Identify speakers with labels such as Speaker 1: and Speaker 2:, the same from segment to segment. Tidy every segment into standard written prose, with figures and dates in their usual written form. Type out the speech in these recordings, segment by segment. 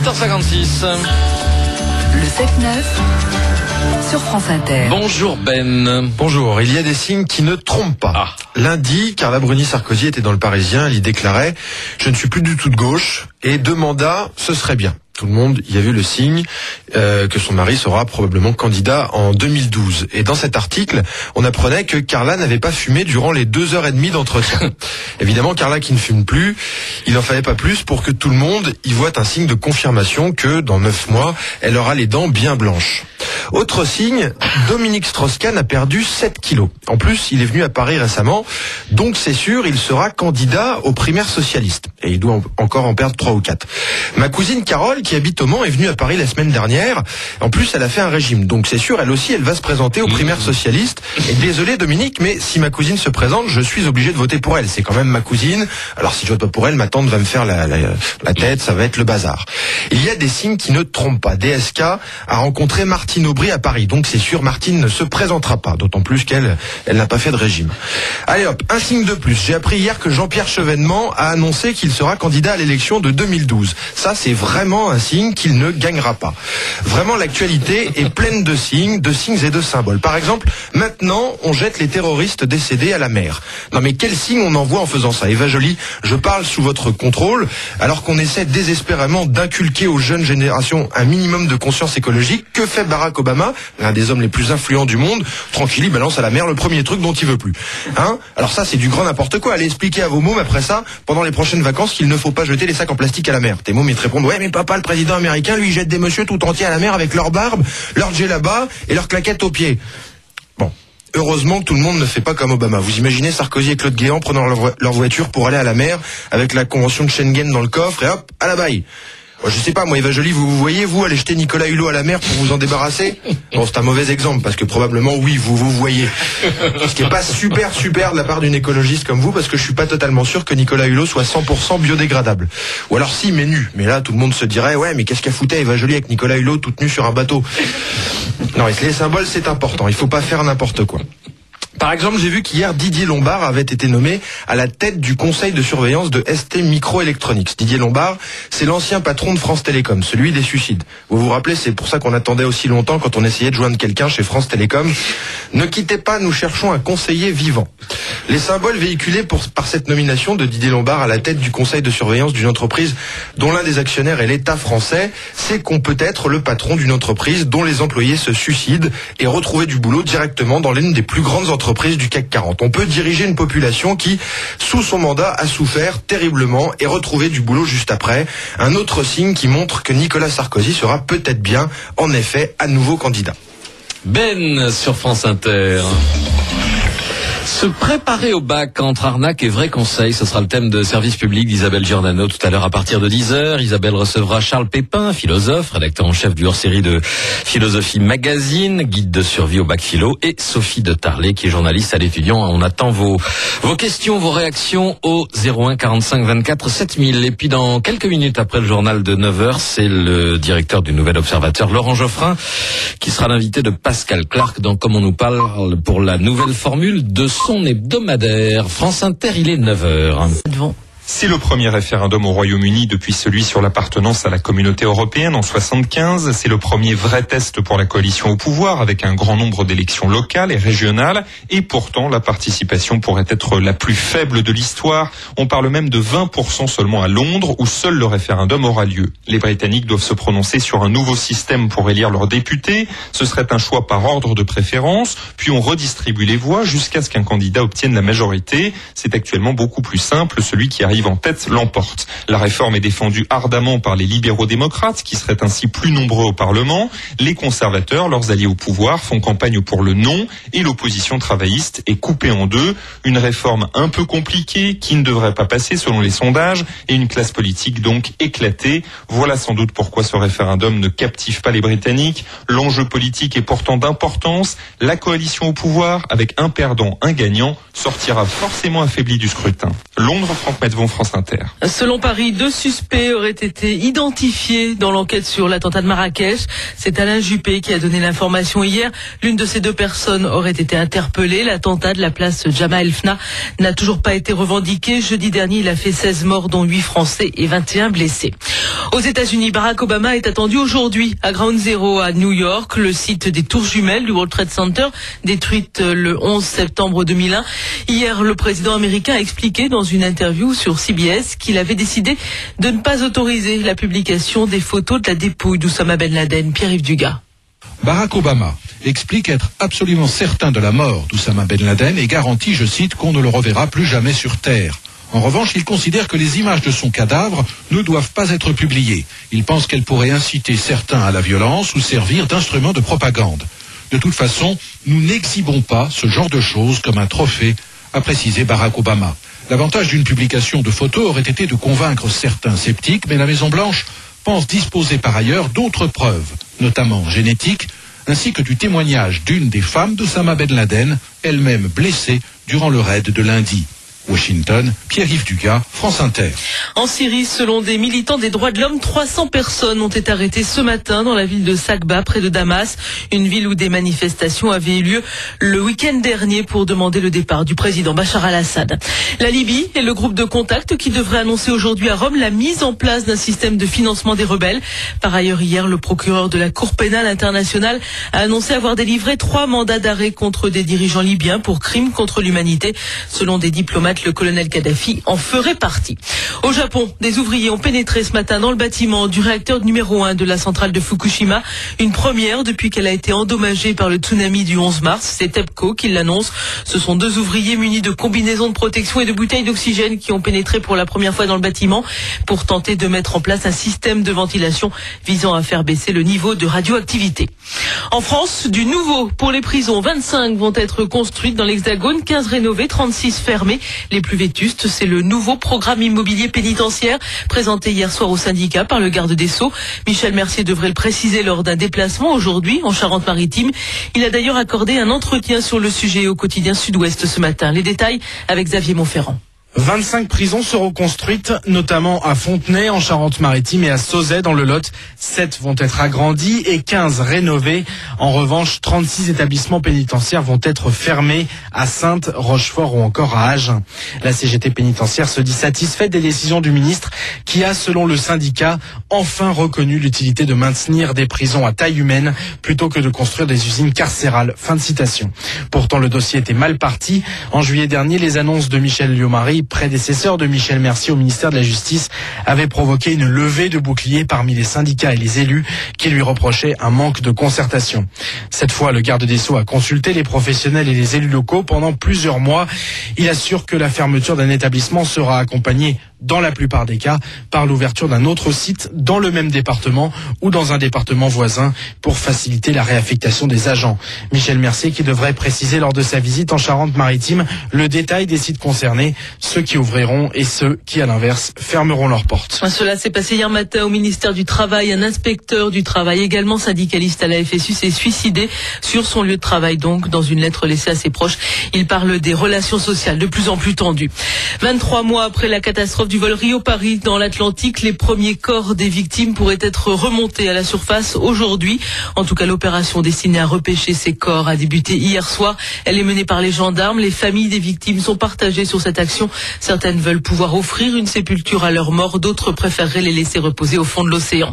Speaker 1: 8h56.
Speaker 2: Le 7-9 sur France Inter.
Speaker 1: Bonjour Ben.
Speaker 3: Bonjour, il y a des signes qui ne trompent pas. Lundi, Carla Bruni-Sarkozy était dans Le Parisien, elle y déclarait « Je ne suis plus du tout de gauche et deux mandats, ce serait bien ». Tout le monde y a vu le signe que son mari sera probablement candidat en 2012. Et dans cet article, on apprenait que Carla n'avait pas fumé durant les 2h30 d'entretien. Évidemment, Carla qui ne fume plus, il n'en fallait pas plus pour que tout le monde y voit un signe de confirmation que dans 9 mois, elle aura les dents bien blanches. Autre signe, Dominique Strauss-Kahn a perdu 7 kilos. En plus, il est venu à Paris récemment, donc c'est sûr, il sera candidat aux primaires socialistes. Et il doit encore en perdre 3 ou 4. Ma cousine Carole, qui habite au Mans, est venue à Paris la semaine dernière. En plus, elle a fait un régime. Donc c'est sûr, elle aussi, elle va se présenter aux primaires socialistes. Et désolé Dominique, mais si ma cousine se présente, je suis obligé de voter pour elle. C'est quand même ma cousine. Alors si je vote pas pour elle, ma tante va me faire la tête, ça va être le bazar. Il y a des signes qui ne trompent pas. DSK a rencontré Martine Aubry à Paris. Donc c'est sûr, Martine ne se présentera pas. D'autant plus qu'elle n'a pas fait de régime. Allez hop, un signe de plus. J'ai appris hier que Jean-Pierre Chevènement a annoncé qu'il sera candidat à l'élection de 2012. Ça, c'est vraiment un signe qu'il ne gagnera pas. Vraiment, l'actualité est pleine de signes et de symboles. Par exemple, maintenant, on jette les terroristes décédés à la mer. Non mais quel signe on envoie en faisant ça? Eva Joly, je parle sous votre contrôle, alors qu'on essaie désespérément d'inculquer aux jeunes générations un minimum de conscience écologique. Que fait Barack Obama, l'un des hommes les plus influents du monde? Tranquille, il balance à la mer le premier truc dont il veut plus. Alors ça, c'est du grand n'importe quoi. Allez expliquer à vos mômes après ça, pendant les prochaines vacances, qu'il ne faut pas jeter les sacs en plastique à la mer. Tes mômes, ils te répondent, ouais mais papa, le président américain, lui, il jette des messieurs tout entiers à la mer avec leur barbe, leur djellaba et leurs claquettes aux pieds. Bon. Heureusement que tout le monde ne fait pas comme Obama. Vous imaginez Sarkozy et Claude Guéant prenant leur voiture pour aller à la mer avec la convention de Schengen dans le coffre et hop, à la baille. Je sais pas, moi, Eva Joly, vous voyez, vous, aller jeter Nicolas Hulot à la mer pour vous en débarrasser? Bon, c'est un mauvais exemple, parce que probablement, oui, vous voyez. Ce qui est pas super de la part d'une écologiste comme vous, parce que je suis pas totalement sûr que Nicolas Hulot soit 100% biodégradable. Ou alors si, mais nu. Mais là, tout le monde se dirait, ouais, mais qu'est-ce qu'elle foutait Eva Joly avec Nicolas Hulot toute nue sur un bateau? Non, et les symboles, c'est important. Il faut pas faire n'importe quoi. Par exemple, j'ai vu qu'hier, Didier Lombard avait été nommé à la tête du conseil de surveillance de ST Microelectronics. Didier Lombard, c'est l'ancien patron de France Télécom, celui des suicides. Vous vous rappelez, c'est pour ça qu'on attendait aussi longtemps quand on essayait de joindre quelqu'un chez France Télécom. Ne quittez pas, nous cherchons un conseiller vivant. Les symboles véhiculés par cette nomination de Didier Lombard à la tête du conseil de surveillance d'une entreprise dont l'un des actionnaires est l'État français, c'est qu'on peut être le patron d'une entreprise dont les employés se suicident et retrouver du boulot directement dans l'une des plus grandes entreprises du CAC 40. On peut diriger une population qui, sous son mandat, a souffert terriblement et retrouver du boulot juste après. Un autre signe qui montre que Nicolas Sarkozy sera peut-être bien, en effet, à nouveau candidat.
Speaker 1: Ben sur France Inter. Se préparer au bac entre arnaque et vrai conseil, ce sera le thème de service public d'Isabelle Giordano tout à l'heure à partir de 10h. Isabelle recevra Charles Pépin, philosophe, rédacteur en chef du hors-série de Philosophie Magazine, guide de survie au bac philo, et Sophie de Tarlet qui est journaliste à l'étudiant. On attend vos questions, vos réactions au 01 45 24 7000. Et puis dans quelques minutes après le journal de 9h, c'est le directeur du Nouvel Observateur, Laurent Geoffrin, qui sera l'invité de Pascal Clark dans Comme on nous parle pour la nouvelle formule de son hebdomadaire. France Inter, il est 9h.
Speaker 4: C'est le premier référendum au Royaume-Uni depuis celui sur l'appartenance à la communauté européenne en 75. C'est le premier vrai test pour la coalition au pouvoir avec un grand nombre d'élections locales et régionales. Et pourtant, la participation pourrait être la plus faible de l'histoire. On parle même de 20% seulement à Londres où seul le référendum aura lieu. Les Britanniques doivent se prononcer sur un nouveau système pour élire leurs députés. Ce serait un choix par ordre de préférence. Puis on redistribue les voix jusqu'à ce qu'un candidat obtienne la majorité. C'est actuellement beaucoup plus simple. Celui qui arrive en tête l'emporte. La réforme est défendue ardemment par les libéraux-démocrates qui seraient ainsi plus nombreux au Parlement. Les conservateurs, leurs alliés au pouvoir, font campagne pour le non et l'opposition travailliste est coupée en deux. Une réforme un peu compliquée qui ne devrait pas passer selon les sondages et une classe politique donc éclatée. Voilà sans doute pourquoi ce référendum ne captive pas les Britanniques. L'enjeu politique est pourtant d'importance. La coalition au pouvoir, avec un perdant, un gagnant, sortira forcément affaiblie du scrutin. Londres, Franck Matvon, France Inter.
Speaker 5: Selon Paris, 2 suspects auraient été identifiés dans l'enquête sur l'attentat de Marrakech. C'est Alain Juppé qui a donné l'information hier. L'une de ces 2 personnes aurait été interpellée. L'attentat de la place Jemaa el-Fna n'a toujours pas été revendiqué. Jeudi dernier, il a fait 16 morts, dont 8 Français et 21 blessés. Aux États-Unis, Barack Obama est attendu aujourd'hui à Ground Zero à New York, le site des tours jumelles du World Trade Center, détruite le 11 septembre 2001. Hier, le président américain a expliqué dans une interview sur CBS qu'il avait décidé de ne pas autoriser la publication des photos de la dépouille d'Oussama Ben Laden. Pierre-Yves Dugas.
Speaker 6: Barack Obama explique être absolument certain de la mort d'Oussama Ben Laden et garantit, je cite, qu'on ne le reverra plus jamais sur Terre. En revanche, il considère que les images de son cadavre ne doivent pas être publiées. Il pense qu'elles pourraient inciter certains à la violence ou servir d'instrument de propagande. De toute façon, nous n'exhibons pas ce genre de choses comme un trophée, a précisé Barack Obama. L'avantage d'une publication de photos aurait été de convaincre certains sceptiques, mais la Maison-Blanche pense disposer par ailleurs d'autres preuves, notamment génétiques, ainsi que du témoignage d'une des femmes d'Oussama Ben Laden, elle-même blessée durant le raid de lundi. Washington, Pierre-Yves Dugas, France Inter.
Speaker 5: En Syrie, selon des militants des droits de l'homme, 300 personnes ont été arrêtées ce matin dans la ville de Sakba, près de Damas, une ville où des manifestations avaient eu lieu le week-end dernier pour demander le départ du président Bachar al-Assad. La Libye est le groupe de contact qui devrait annoncer aujourd'hui à Rome la mise en place d'un système de financement des rebelles. Par ailleurs, hier, le procureur de la Cour pénale internationale a annoncé avoir délivré 3 mandats d'arrêt contre des dirigeants libyens pour crimes contre l'humanité. Selon des diplomates, le colonel Kadhafi en ferait partie. Au Japon, des ouvriers ont pénétré ce matin dans le bâtiment du réacteur numéro 1 de la centrale de Fukushima. Une première depuis qu'elle a été endommagée par le tsunami du 11 mars. C'est TEPCO qui l'annonce. Ce sont 2 ouvriers munis de combinaisons de protection et de bouteilles d'oxygène qui ont pénétré pour la première fois dans le bâtiment pour tenter de mettre en place un système de ventilation visant à faire baisser le niveau de radioactivité. En France, du nouveau pour les prisons. 25 vont être construites dans l'Hexagone, 15 rénovées, 36 fermées. Les plus vétustes, c'est le nouveau programme immobilier pénitentiaire présenté hier soir au syndicat par le garde des Sceaux. Michel Mercier devrait le préciser lors d'un déplacement aujourd'hui en Charente-Maritime. Il a d'ailleurs accordé un entretien sur le sujet au quotidien Sud-Ouest ce matin. Les détails avec Xavier Montferrand.
Speaker 7: 25 prisons seront construites, notamment à Fontenay, en Charente-Maritime, et à Sauzet, dans le Lot. 7 vont être agrandies et 15 rénovées. En revanche, 36 établissements pénitentiaires vont être fermés à Saintes, Rochefort ou encore à Agen. La CGT pénitentiaire se dit satisfaite des décisions du ministre qui a, selon le syndicat, enfin reconnu l'utilité de maintenir des prisons à taille humaine plutôt que de construire des usines carcérales. Fin de citation. Pourtant, le dossier était mal parti. En juillet dernier, les annonces de Michel Liomari, prédécesseur de Michel Mercier au ministère de la Justice, avait provoqué une levée de boucliers parmi les syndicats et les élus qui lui reprochaient un manque de concertation. Cette fois, le garde des Sceaux a consulté les professionnels et les élus locaux pendant plusieurs mois. Il assure que la fermeture d'un établissement sera accompagnée dans la plupart des cas par l'ouverture d'un autre site dans le même département ou dans un département voisin pour faciliter la réaffectation des agents. Michel Mercier qui devrait préciser lors de sa visite en Charente-Maritime le détail des sites concernés, ceux qui ouvriront et ceux qui, à l'inverse, fermeront leurs portes.
Speaker 5: Cela s'est passé hier matin au ministère du Travail. Un inspecteur du travail, également syndicaliste à la FSU, s'est suicidé sur son lieu de travail, donc dans une lettre laissée à ses proches. Il parle des relations sociales de plus en plus tendues. 23 mois après la catastrophe du vol Rio-Paris dans l'Atlantique, les premiers corps des victimes pourraient être remontés à la surface aujourd'hui. En tout cas, l'opération destinée à repêcher ces corps a débuté hier soir. Elle est menée par les gendarmes. Les familles des victimes sont partagées sur cette action. Certaines veulent pouvoir offrir une sépulture à leurs morts, d'autres préféreraient les laisser reposer au fond de l'océan.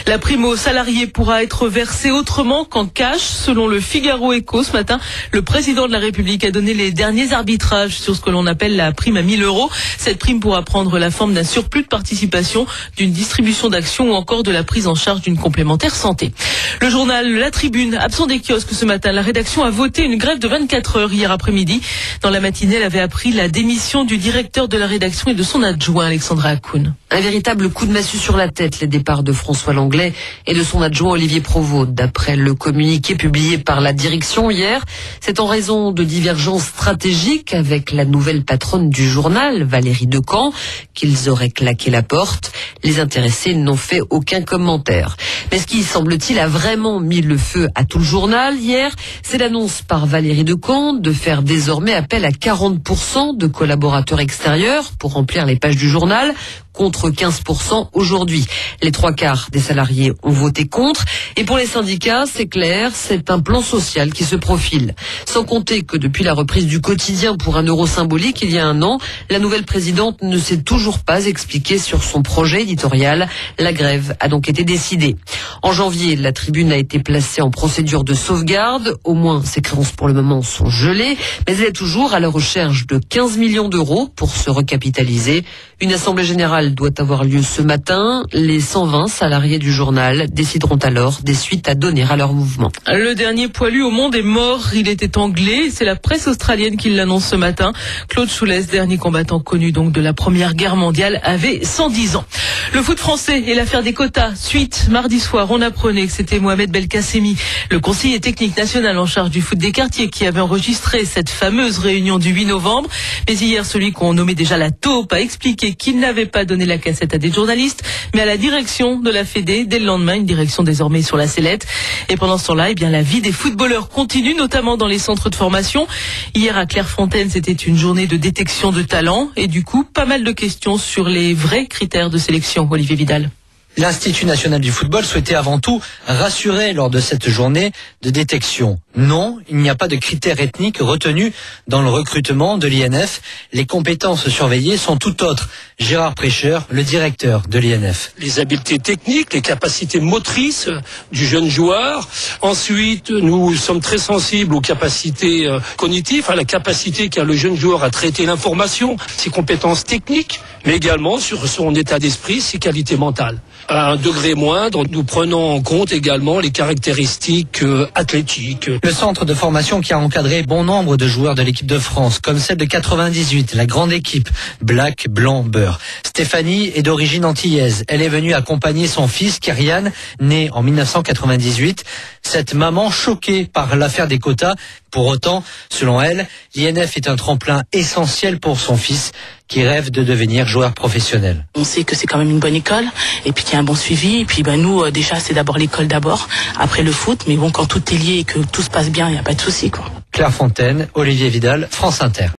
Speaker 5: La prime aux salariés pourra être versée autrement qu'en cash. Selon le Figaro Écho ce matin, le président de la République a donné les derniers arbitrages sur ce que l'on appelle la prime à 1 000 €. Cette prime pourra prendre la forme d'un surplus de participation, d'une distribution d'actions ou encore de la prise en charge d'une complémentaire santé. Le journal La Tribune, absent des kiosques ce matin, la rédaction a voté une grève de 24 heures hier après-midi. Dans la matinée, elle avait appris la démission du directeur de la rédaction et de son adjoint, Alexandra Hakoun.
Speaker 8: Un véritable coup de massue sur la tête, les départs de François Langlais et de son adjoint Olivier Provost. D'après le communiqué publié par la direction hier, c'est en raison de divergences stratégiques avec la nouvelle patronne du journal, Valérie Decamp, qu'ils auraient claqué la porte. Les intéressés n'ont fait aucun commentaire. Mais ce qui, semble-t-il, a vraiment mis le feu à tout le journal hier, c'est l'annonce par Valérie Decamp de faire désormais appel à 40% de collaborateurs extérieurs pour remplir les pages du journal, contre 15% aujourd'hui. Les 3/4 des salariés ont voté contre. Et pour les syndicats, c'est clair, c'est un plan social qui se profile. Sans compter que depuis la reprise du quotidien pour 1 € symbolique il y a 1 an, la nouvelle présidente ne s'est toujours pas expliqué sur son projet éditorial. La grève a donc été décidée. En janvier, la Tribune a été placée en procédure de sauvegarde. Au moins, ses créances pour le moment sont gelées, mais elle est toujours à la recherche de 15 millions d'euros pour se recapitaliser. Une assemblée générale doit avoir lieu ce matin. Les 120 salariés du journal décideront alors des suites à donner à leur mouvement.
Speaker 5: Le dernier poilu au monde est mort. Il était anglais. C'est la presse australienne qui l'annonce ce matin. Claude Choulès, dernier combattant connu donc de la Première Guerre mondiale, avait 110 ans. Le foot français et l'affaire des quotas. Suite, mardi soir, on apprenait que c'était Mohamed Belkacemi, le conseiller technique national en charge du foot des quartiers, qui avait enregistré cette fameuse réunion du 8 novembre. Mais hier, celui qu'on nommait déjà la taupe a expliqué qu'il n'avait pas donné la cassette à des journalistes, mais à la direction de la Fédé dès le lendemain, une direction désormais sur la sellette. Et pendant ce temps-là, la vie des footballeurs continue, notamment dans les centres de formation. Hier à Clairefontaine, c'était une journée de détection de talent et du coup, pas mal de questions sur les vrais critères de sélection. Olivier Vidal.
Speaker 9: L'Institut national du football souhaitait avant tout rassurer lors de cette journée de détection. Non, il n'y a pas de critères ethniques retenus dans le recrutement de l'INF. Les compétences surveillées sont tout autres. Gérard Prêcheur, le directeur de l'INF.
Speaker 10: Les habiletés techniques, les capacités motrices du jeune joueur. Ensuite, nous sommes très sensibles aux capacités cognitives, à la capacité qu'a le jeune joueur à traiter l'information, ses compétences techniques, mais également sur son état d'esprit, ses qualités mentales. À un degré moindre, nous prenons en compte également les caractéristiques athlétiques.
Speaker 9: Le centre de formation qui a encadré bon nombre de joueurs de l'équipe de France, comme celle de 98, la grande équipe, Black, Blanc, Beurre. Stéphanie est d'origine antillaise. Elle est venue accompagner son fils, Kyrian, né en 1998. Cette maman choquée par l'affaire des quotas. Pour autant, selon elle, l'INF est un tremplin essentiel pour son fils qui rêve de devenir joueur professionnel.
Speaker 11: On sait que c'est quand même une bonne école et puis qu'il y a un bon suivi. Et puis nous, déjà, c'est d'abord l'école d'abord, après le foot. Mais bon, quand tout est lié et que tout se passe bien, il n'y a pas de souci, quoi.
Speaker 9: Clairefontaine, Olivier Vidal, France Inter.